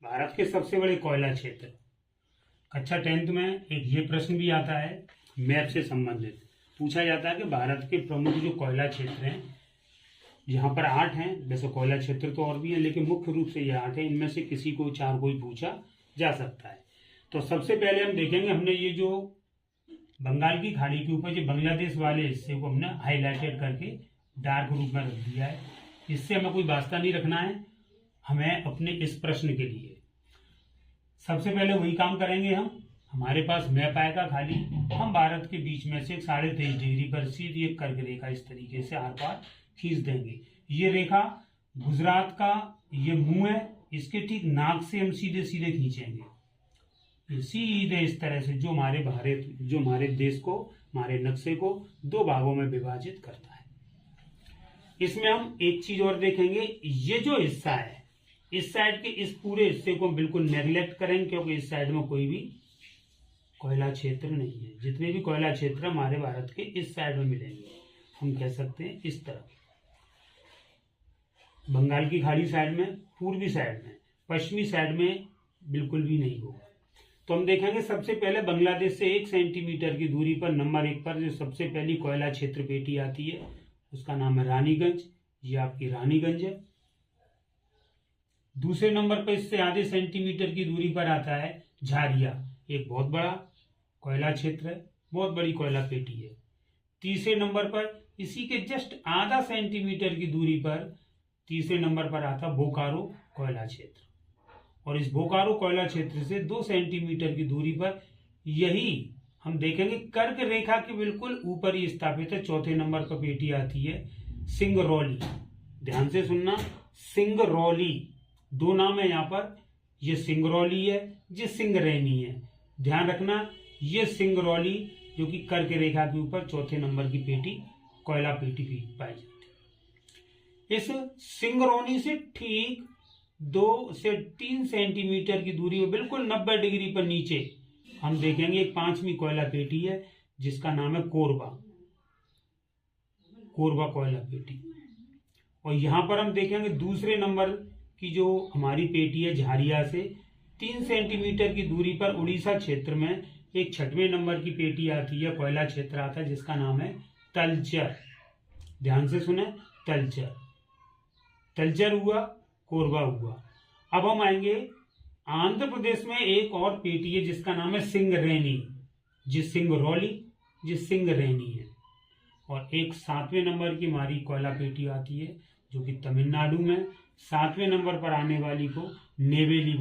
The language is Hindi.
भारत के सबसे बड़े कोयला क्षेत्र। कक्षा 10th में एक ये प्रश्न भी आता है, मैप से संबंधित पूछा जाता है कि भारत के प्रमुख जो कोयला क्षेत्र हैं, यहाँ पर 8 हैं। वैसे कोयला क्षेत्र तो और भी है, लेकिन मुख्य रूप से ये 8 है। इनमें से किसी को 4 कोई पूछा जा सकता है। तो सबसे पहले हम देखेंगे, हमने ये जो बंगाल की खाड़ी के ऊपर जो बांग्लादेश वाले हिस्से को हमने हाईलाइटेड करके डार्क रूप में रख दिया है। इससे हमें कोई वास्ता नहीं रखना है हमें अपने इस प्रश्न के लिए। सबसे पहले वही काम करेंगे हम। हमारे पास मैप आएगा खाली, हम भारत के बीच में से 23.5 डिग्री पर सीधी एक कर्क रेखा इस तरीके से आर पार खींच देंगे। ये रेखा गुजरात का ये मुंह है, इसके ठीक नाक से हम सीधे सीधे खींचेंगे सीधे इस तरह से, जो हमारे देश को, हमारे नक्शे को 2 भागों में विभाजित करता है। इसमें हम एक चीज और देखेंगे, ये जो हिस्सा है इस साइड के इस पूरे हिस्से को हम बिल्कुल नेग्लेक्ट करेंगे, क्योंकि इस साइड में कोई भी कोयला क्षेत्र नहीं है। जितने भी कोयला क्षेत्र हमारे भारत के इस साइड में मिलेंगे, हम कह सकते हैं इस तरफ बंगाल की खाड़ी साइड में, पूर्वी साइड में, पश्चिमी साइड में बिल्कुल भी नहीं होगा। तो हम देखेंगे सबसे पहले बांग्लादेश से 1 सेंटीमीटर की दूरी पर नंबर 1 पर जो सबसे पहली कोयला क्षेत्र पेटी आती है, उसका नाम है रानीगंज। ये आपकी रानीगंज है। दूसरे नंबर पर इससे आधे सेंटीमीटर की दूरी पर आता है झारिया, एक बहुत बड़ा कोयला क्षेत्र है, बहुत बड़ी कोयला पेटी है। तीसरे नंबर पर इसी के जस्ट आधा सेंटीमीटर की दूरी पर तीसरे नंबर पर आता बोकारो कोयला क्षेत्र, और इस बोकारो कोयला क्षेत्र से 2 सेंटीमीटर की दूरी पर यही हम देखेंगे कर्क रेखा के बिल्कुल ऊपर ही स्थापित है। चौथे नंबर पर पेटी आती है सिंगरौली। ध्यान से सुनना, सिंगरौली, 2 नाम है यहाँ पर, ये सिंगरौली है, ये सिंगरैनी है। ध्यान रखना, ये सिंगरौली जो कि कर्क रेखा के ऊपर चौथे नंबर की पेटी, कोयला पेटी भी पाई जाती है। इस सिंगरौनी से ठीक 2 से 3 सेंटीमीटर की दूरी में बिल्कुल 90 डिग्री पर नीचे हम देखेंगे एक 5वीं कोयला पेटी है, जिसका नाम है कोरबा कोयला पेटी। और यहां पर हम देखेंगे दूसरे नंबर की जो हमारी पेटी है झारिया से 3 सेंटीमीटर की दूरी पर उड़ीसा क्षेत्र में एक 6वें नंबर की पेटी आती है, कोयला क्षेत्र आता है, जिसका नाम है तलचर। ध्यान से सुने, तलचर हुआ, कोरबा हुआ। अब हम आएंगे आंध्र प्रदेश में एक और पेटी है जिसका नाम है सिंगरैनी, जिस सिंगरौली जिस सिंगरैनी है। और एक 7वें नंबर की हमारी कोयला पेटी आती है जो कि तमिलनाडु में, 7वें नंबर पर आने वाली को नेवेली